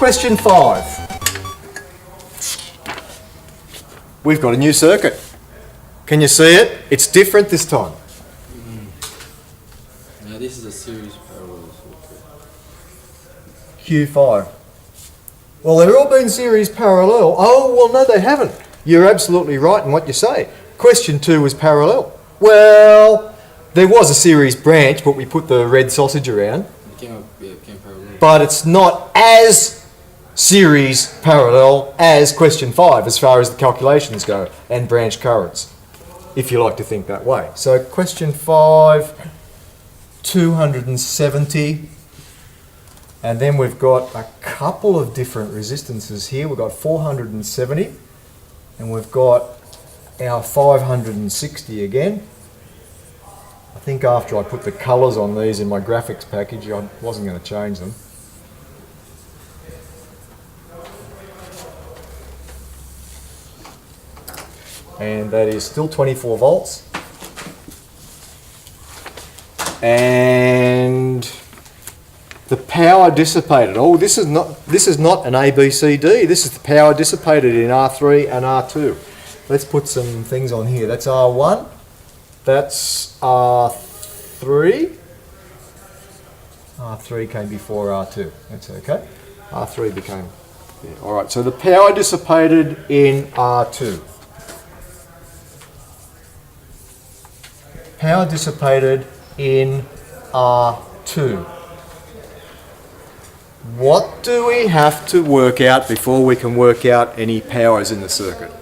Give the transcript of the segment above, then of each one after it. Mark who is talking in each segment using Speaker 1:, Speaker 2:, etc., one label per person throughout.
Speaker 1: Question 5. We've got a new circuit. Can you see it? It's different this time.
Speaker 2: Now this is a series parallel circuit.
Speaker 1: Q5. Well, they've all been series parallel. Oh, well, no, they haven't. You're absolutely right in what you say. Question 2 was parallel. Well, there was a series branch, but we put the red sausage around.
Speaker 2: It came parallel.
Speaker 1: But it's not as series parallel as question 5 as far as the calculations go and branch currents, if you like to think that way. So question 5, 270. And then we've got a couple of different resistances here. We've got 470 and we've got our 560 again. I think after I put the colours on these in my graphics package, I wasn't going to change them. And that is still 24 volts. And the power dissipated. Oh, this is not an ABCD. This is the power dissipated in R3 and R2. Let's put some things on here. That's R1. That's R3. R3 came before R2. That's okay. R3 became. Yeah. All right. So the power dissipated in R2. Power dissipated in R2. What do we have to work out before we can work out any powers in the circuit?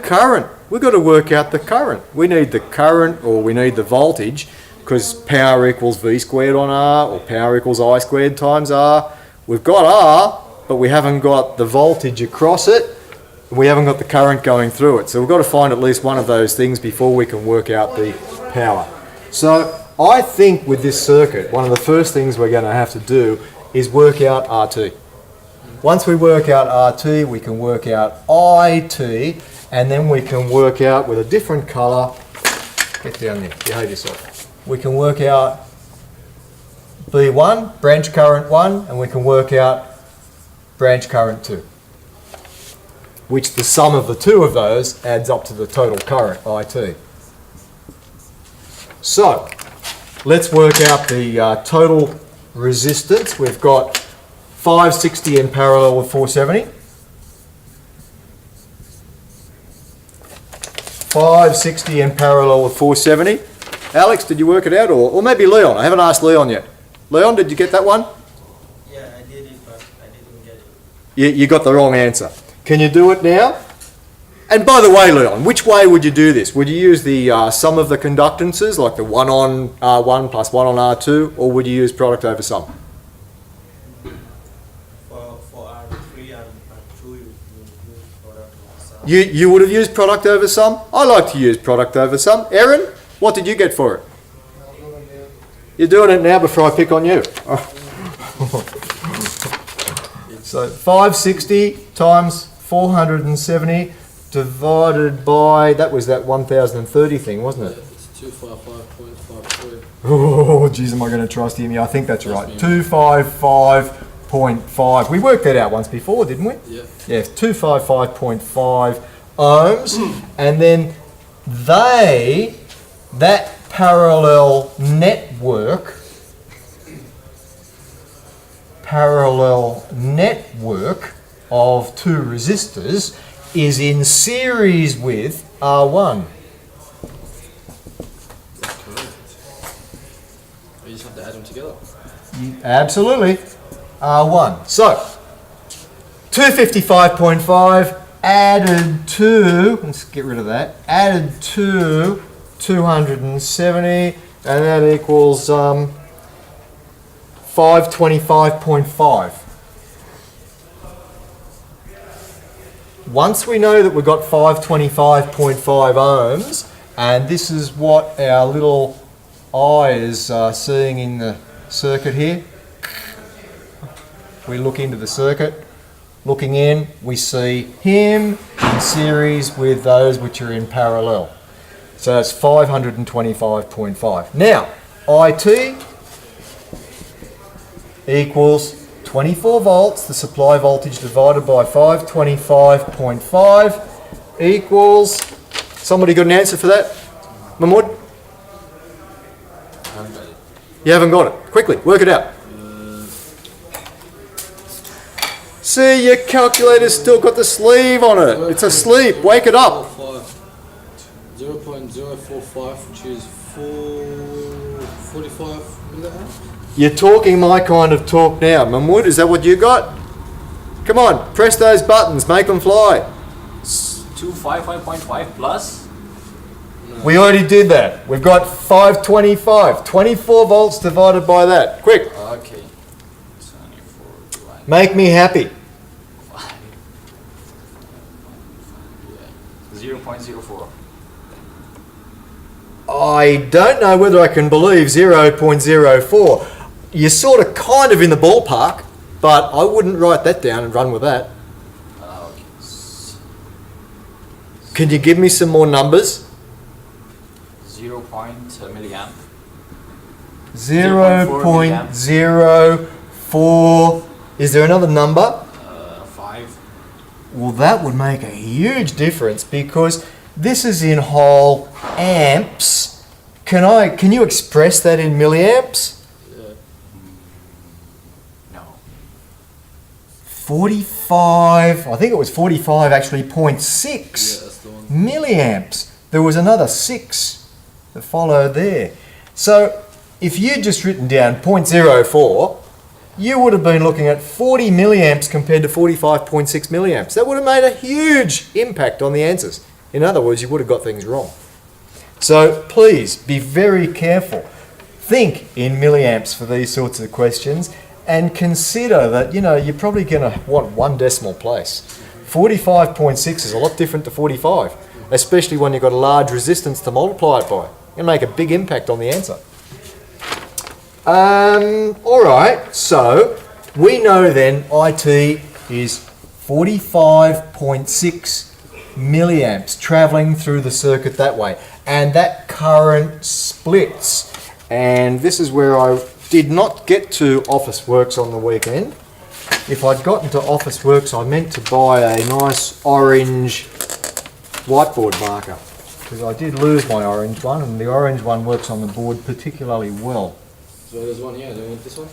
Speaker 1: Current. We've got to work out the current. We need the current, or we need the voltage, because power equals V squared on R, or power equals I squared times R. We've got R, but we haven't got the voltage across it. We haven't got the current going through it. So we've got to find at least one of those things before we can work out the power. So I think with this circuit, one of the first things we're going to have to do is work out RT. Once we work out RT, we can work out IT, and then we can work out with a different colour, get down there, behave yourself. We can work out B1, branch current 1, and we can work out branch current 2. Which the sum of the two of those adds up to the total current, IT. So, let's work out the total resistance. We've got 560 in parallel with 470. 560 in parallel with 470. Alex, did you work it out? Or maybe Leon. I haven't asked Leon yet. Leon, did you get that one?
Speaker 3: Yeah, I did it, but I didn't get it.
Speaker 1: You got the wrong answer. Can you do it now? And by the way, Leon, which way would you do this? Would you use the sum of the conductances, like the 1 on R1 plus 1 on R2, or would you use product over sum?
Speaker 3: For R3 and R2, you use product over sum.
Speaker 1: You would have used product over sum? I like to use product over sum. Erin, what did you get for it? You're doing it now before I pick on you. So 560 times 470 divided by, that was that 1030 thing, wasn't it?
Speaker 2: It's 255.53.
Speaker 1: Oh, geez, am I going to trust him? Yeah, I think that's right. 255.5. We worked that out once before, didn't we?
Speaker 2: Yeah.
Speaker 1: Yeah, 255.5 ohms. And then that parallel network of two resistors is in series with R1.
Speaker 2: That's correct. We just have to add them together.
Speaker 1: Absolutely. R1. So, 255.5 added to, let's get rid of that, added to 270, and that equals 525.5. Once we know that we've got 525.5 ohms, and this is what our little eye is seeing in the circuit here. We look into the circuit, looking in, we see him in series with those which are in parallel. So that's 525.5. Now, IT equals 24 volts, the supply voltage divided by 525.5 equals, somebody got an answer for that? Mahmood?
Speaker 2: I haven't got it.
Speaker 1: You haven't got it. Quickly, work it out. See, your calculator's still got the sleeve on it. It's asleep. Wake it up.
Speaker 2: 0.045, which is 45 milliamps.
Speaker 1: You're talking my kind of talk now. Mahmood, is that what you got? Come on, press those buttons, make them fly.
Speaker 4: 255.5 plus.
Speaker 1: We already did that. We've got 525. 24 volts divided by that. Quick,
Speaker 2: Okay.
Speaker 4: 24
Speaker 1: make me happy.
Speaker 4: 0.04.
Speaker 1: I don't know whether I can believe 0.04. You're sort of kind of in the ballpark, but I wouldn't write that down and run with that.
Speaker 4: Okay.
Speaker 1: Can you give me some more numbers?
Speaker 4: 0. Milliamp.
Speaker 1: 0.04. Is there another number?
Speaker 4: 5.
Speaker 1: Well, that would make a huge difference because this is in whole amps. Can you express that in milliamps?
Speaker 4: No.
Speaker 1: 45, I think it was 45 actually, 0.6
Speaker 2: that's the one.
Speaker 1: milliamps. There was another 6 that followed there. So if you'd just written down 0.04, you would have been looking at 40 milliamps compared to 45.6 milliamps. That would have made a huge impact on the answers. In other words, you would have got things wrong. So please be very careful. Think in milliamps for these sorts of questions and consider that, you're probably going to want one decimal place. 45.6 is a lot different to 45, especially when you've got a large resistance to multiply it by. It'll make a big impact on the answer. All right, so we know then IT is 45.6 milliamps traveling through the circuit that way, and that current splits. And this is where I did not get to Officeworks on the weekend. If I'd gotten to Officeworks, I meant to buy a nice orange whiteboard marker because I did lose my orange one, and the orange one works on the board particularly well.
Speaker 2: So there's one here. Do you want this one?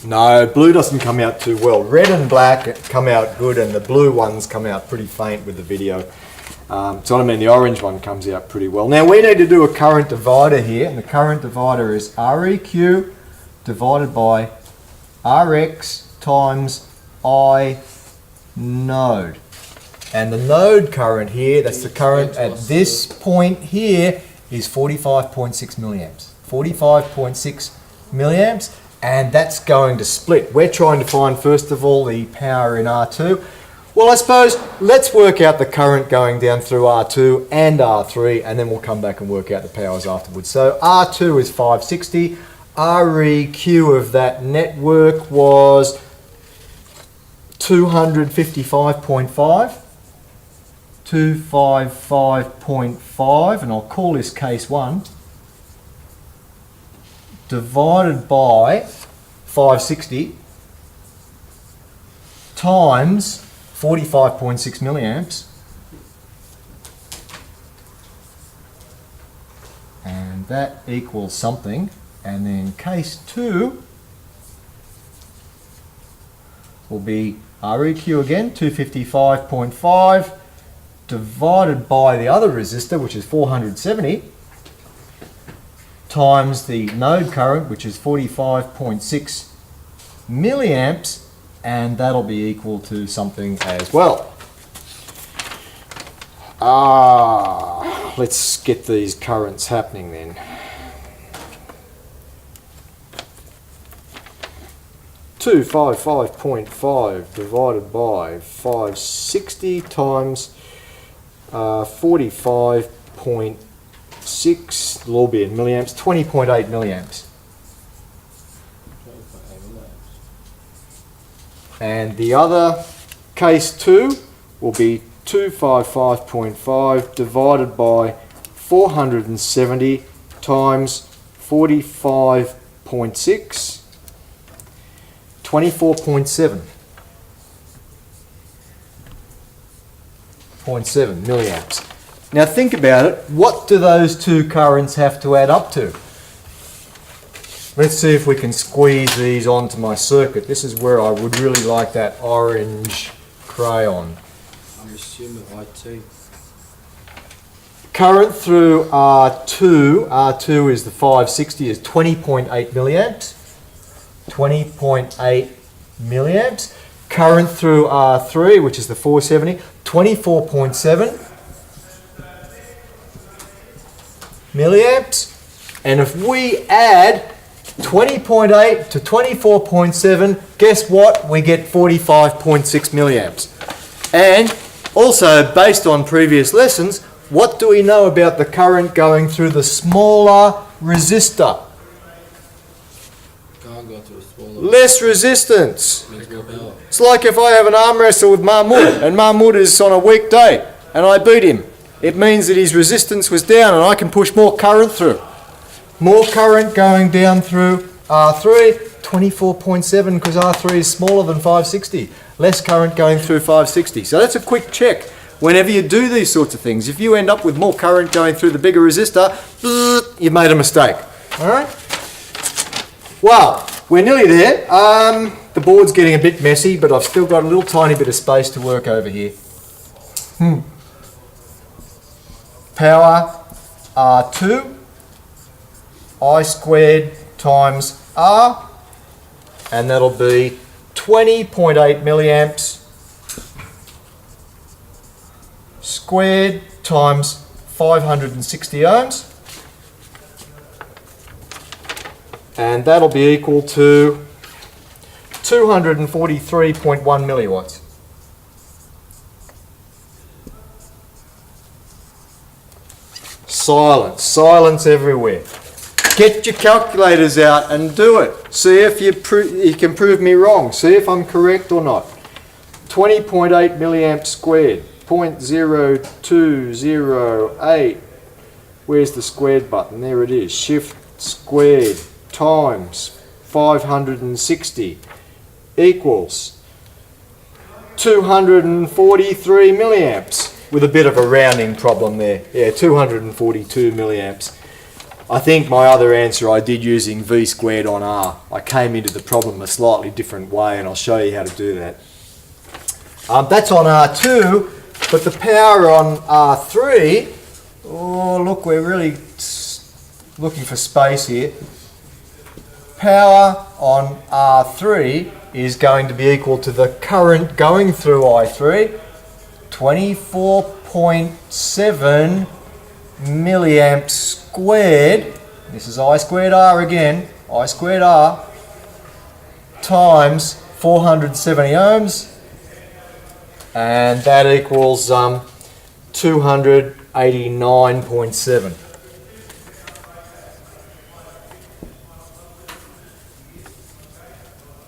Speaker 1: No, blue doesn't come out too well. Red and black come out good, and the blue ones come out pretty faint with the video. So what I mean, the orange one comes out pretty well. Now we need to do a current divider here, and the current divider is REQ divided by RX times I node. And the node current here, that's the current at this point here, is 45.6 milliamps. 45.6 milliamps, and that's going to split. We're trying to find, first of all, the power in R2. Well, I suppose let's work out the current going down through R2 and R3, and then we'll come back and work out the powers afterwards. So R2 is 560. REQ of that network was 255.5. 255.5, and I'll call this case 1, divided by 560 times 45.6 milliamps, and that equals something. And then case 2 will be REQ again, 255.5 divided by the other resistor, which is 470, times the node current, which is 45.6 milliamps, and that'll be equal to something as well. Let's get these currents happening then. Two 5.5 divided by 560 times 45.6, will all be in milliamps, 20.8 milliamps. And the other case 2 will be 255.5 divided by 470 times 45.6 24.7 milliamps. Now think about it, what do those two currents have to add up to? Let's see if we can squeeze these onto my circuit. This is where I would really like that orange crayon.
Speaker 2: I'm assuming IT.
Speaker 1: Current through R2 is the 560, is 20.8 milliamps. 20.8 milliamps. Current through R3, which is the 470, 24.7 milliamps. And if we add 20.8 to 24.7, guess what? We get 45.6 milliamps. And also, based on previous lessons, what do we know about the current going through the smaller resistor?
Speaker 2: Can't go through a smaller.
Speaker 1: Less resistance.
Speaker 2: Means more power.
Speaker 1: It's like if I have an arm wrestle with Mahmoud and Mahmoud is on a weak day and I beat him. It means that his resistance was down and I can push more current through. More current going down through R3, 24.7 because R3 is smaller than 560. Less current going through 560. So that's a quick check. Whenever you do these sorts of things, if you end up with more current going through the bigger resistor, you've made a mistake. All right? Well, we're nearly there. The board's getting a bit messy, but I've still got a little tiny bit of space to work over here. Power R2, I squared times R, and that'll be 20.8 milliamps squared times 560 ohms, and that'll be equal to 243.1 milliwatts. Silence, silence everywhere. Get your calculators out and do it. See if you can prove me wrong. See if I'm correct or not. 20.8 milliamps squared. 0.0208. Where's the squared button? There it is. Shift squared times 560 equals 243 milliamps. With a bit of a rounding problem there. Yeah, 242 milliamps. I think my other answer I did using V squared on R. I came into the problem a slightly different way and I'll show you how to do that. That's on R2. But the power on R3, oh look, we're really looking for space here. Power on R3 is going to be equal to the current going through I3, 24.7 milliamps squared. This is I squared R again, I squared R, times 470 ohms. And that equals 289.7.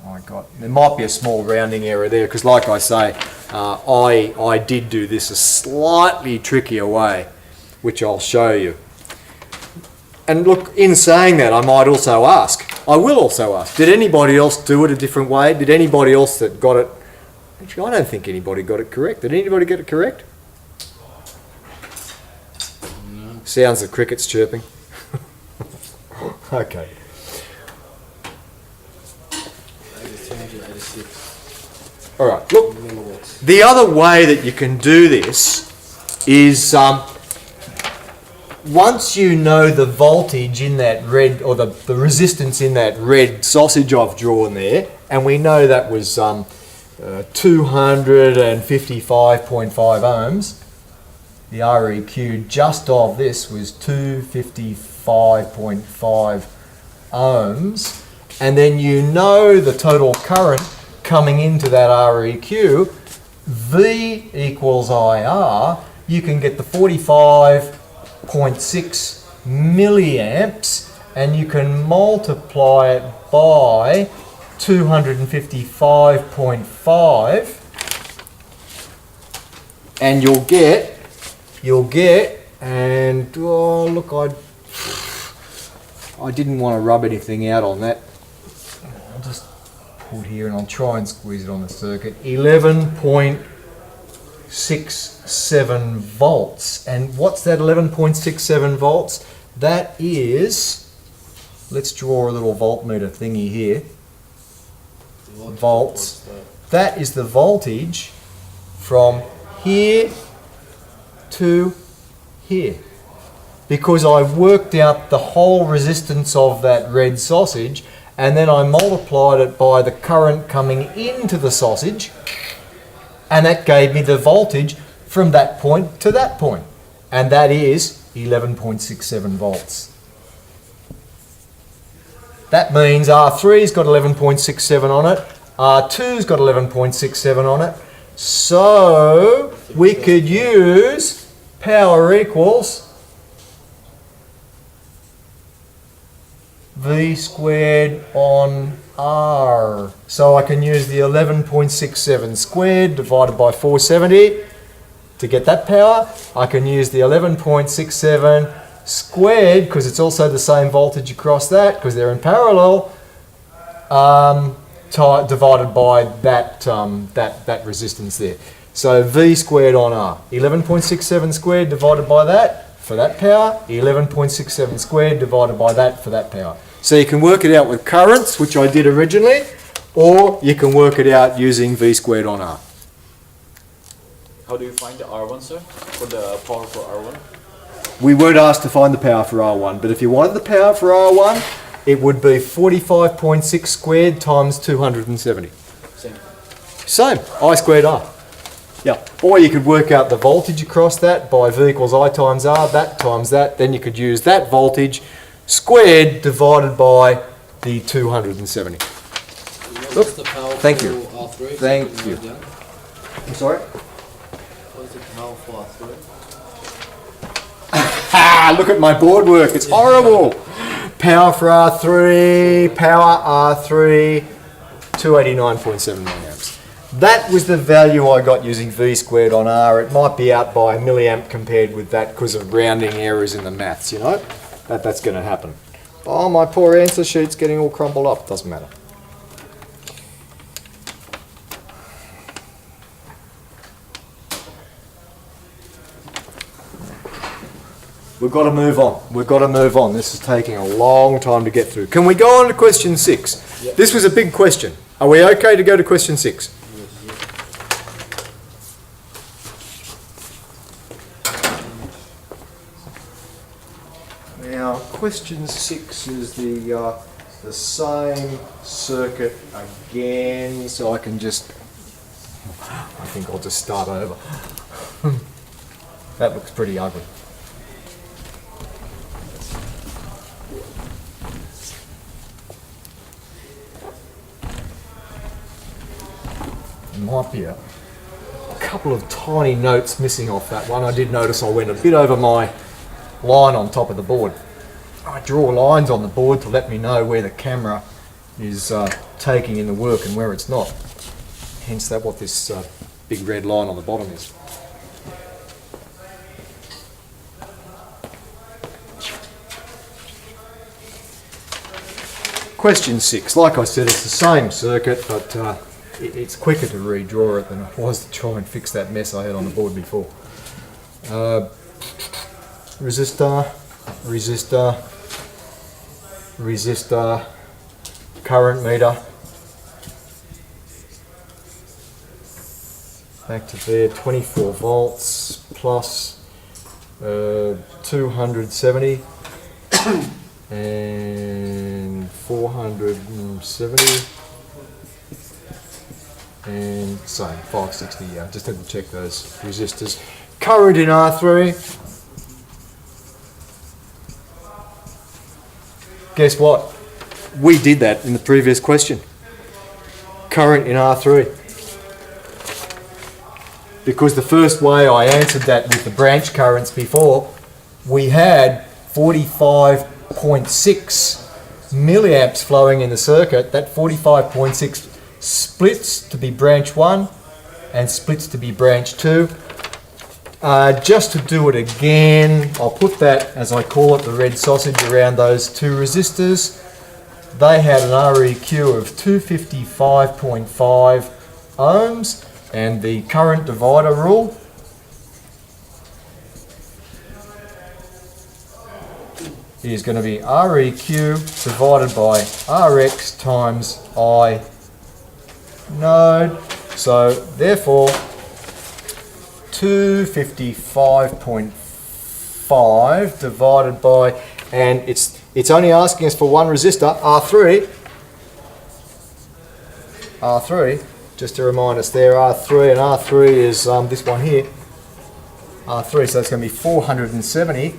Speaker 1: My God, there might be a small rounding error there because, like I say, I did do this a slightly trickier way, which I'll show you. And look, in saying that, I might also ask, I will also ask, did anybody else do it a different way? Did anybody else that got it? Actually, I don't think anybody got it correct. Did anybody get it correct?
Speaker 2: No.
Speaker 1: Sounds of crickets chirping. Okay.
Speaker 2: 286
Speaker 1: All right. Look,
Speaker 2: milliwatts.
Speaker 1: the other way that you can do this is once you know the voltage in that red, or the resistance in that red sausage I've drawn there, and we know that was 255.5 ohms. The REQ just of this was 255.5 ohms. And then you know the total current coming into that REQ, V equals IR, you can get the 45.6 milliamps and you can multiply it by 255.5 and you'll get, and oh look, I didn't want to rub anything out on that. I'll just put here, and I'll try and squeeze it on the circuit, 11.67 volts. And what's that 11.67 volts? That is, let's draw a little voltmeter thingy here. Volts. That is the voltage from here to here. Because I worked out the whole resistance of that red sausage, and then I multiplied it by the current coming into the sausage, and that gave me the voltage from that point to that point. And that is 11.67 volts. That means R3's got 11.67 on it, R2's got 11.67 on it, so we could use power equals V squared on R. So I can use the 11.67 squared divided by 470 to get that power. I can use the 11.67 squared, because it's also the same voltage across that, because they're in parallel, divided by that, that resistance there. So V squared on R. 11.67 squared divided by that for that power. 11.67 squared divided by that for that power. So you can work it out with currents, which I did originally, or you can work it out using V squared on R.
Speaker 4: How do you find the R1, sir? For the power for R1?
Speaker 1: We weren't asked to find the power for R1, but if you wanted the power for R1, it would be 45.6 squared times 270. Same, I squared R. Yeah. Or you could work out the voltage across that by V equals I times R, that times that. Then you could use that voltage squared divided by the 270.
Speaker 2: What's the power
Speaker 1: Thank
Speaker 2: for
Speaker 1: you.
Speaker 2: R3?
Speaker 1: Thank you. I'm sorry?
Speaker 2: What's the power for R3?
Speaker 1: Look at my board work, it's horrible. Power for R3, power R3, 289.7 milliamps. That was the value I got using V squared on R. It might be out by a milliamp compared with that because of rounding errors in the maths, you know? That's going to happen. Oh, my poor answer sheet's getting all crumpled up. Doesn't matter. We've got to move on. We've got to move on. This is taking a long time to get through. Can we go on to question 6?
Speaker 2: Yep.
Speaker 1: This was a big question. Are we okay to go to question 6? Now, question 6 is the same circuit again, so I can just, I think I'll just start over. That looks pretty ugly. There might be a couple of tiny notes missing off that one. I did notice I went a bit over my line on top of the board. I draw lines on the board to let me know where the camera is taking in the work and where it's not. Hence that what this big red line on the bottom is. Question 6. Like I said, it's the same circuit, but it's quicker to redraw it than it was to try and fix that mess I had on the board before. Resistor, resistor, resistor, current meter. Back to there, 24 volts plus 270 and 470 and same, 560, yeah. Just had to check those resistors. Current in R3. Guess what? We did that in the previous question. Current in R3. Because the first way I answered that with the branch currents before, we had 45.6 milliamps flowing in the circuit. That 45.6 splits to be branch 1 and splits to be branch 2. Just to do it again, I'll put that, as I call it, the red sausage around those two resistors. they had an REQ of 255.5 ohms, and the current divider rule is going to be REQ divided by RX times I node. So therefore 255.5 divided by, and it's only asking us for one resistor, R3, just to remind us there, R3, and R3 is this one here, R3, so it's going to be 470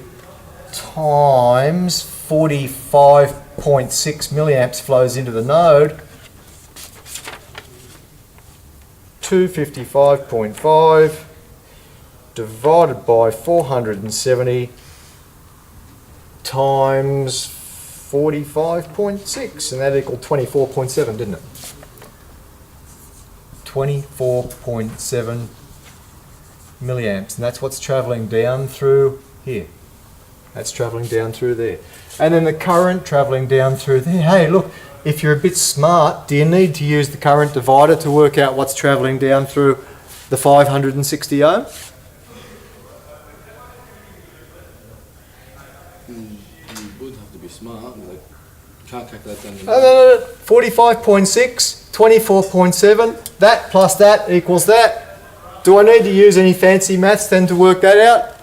Speaker 1: times 45.6 milliamps flows into the node. 255.5 divided by 470 times 45.6, and that equaled 24.7, didn't it? 24.7 milliamps, and that's what's travelling down through here. That's travelling down through there. And then the current travelling down through there. Hey, look, if you're a bit smart, do you need to use the current divider to work out what's travelling down through the 560 ohm?
Speaker 2: You would have to be smart, like, can't calculate that.
Speaker 1: No. 45.6, 24.7, that plus that equals that. Do I need to use any fancy maths then to work that out?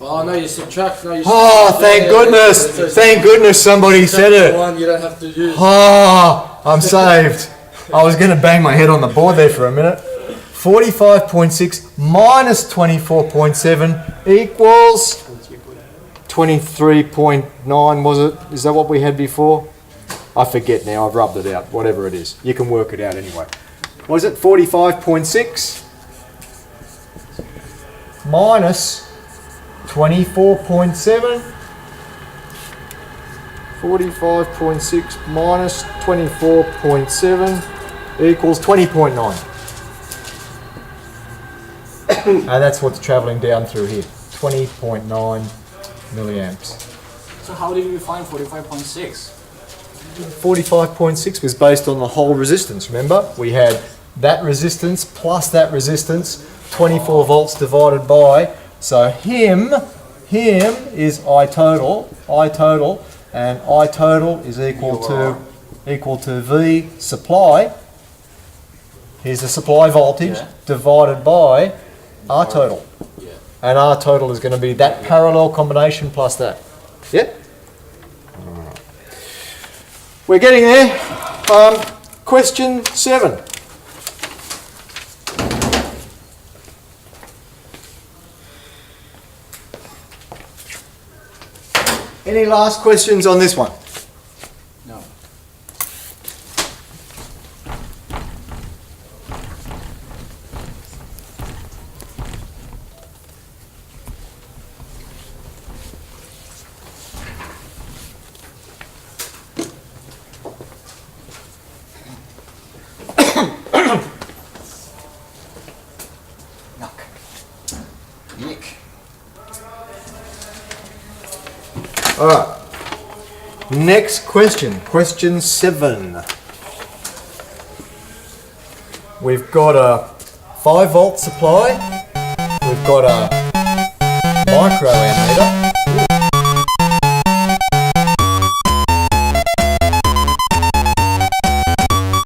Speaker 2: Oh no, you subtract. No, you
Speaker 1: Oh,
Speaker 2: subtract.
Speaker 1: thank goodness. Thank goodness somebody said it.
Speaker 2: One you don't have to use.
Speaker 1: Oh, I'm saved. I was going to bang my head on the board there for a minute. 45.6 minus 24.7 equals 23.9, was it? Is that what we had before? I forget now. I've rubbed it out. Whatever it is. You can work it out anyway. What is it? 45.6 minus 24.7. 45.6 minus 24.7 equals 20.9. And that's what's travelling down through here. 20.9 milliamps.
Speaker 4: So how did you find 45.6?
Speaker 1: 45.6 was based on the whole resistance, remember? We had that resistance plus that resistance, 24 volts divided by, so him is I total, and I total is equal to V supply. Here's the supply voltage divided by R total.
Speaker 4: Yeah.
Speaker 1: And R total is going to be that parallel combination plus that. Yeah? We're getting there. Question 7. Any last questions on this one?
Speaker 4: No.
Speaker 2: Nick.
Speaker 1: All right. Next question. Question 7. We've got a 5 volt supply. We've got a microamp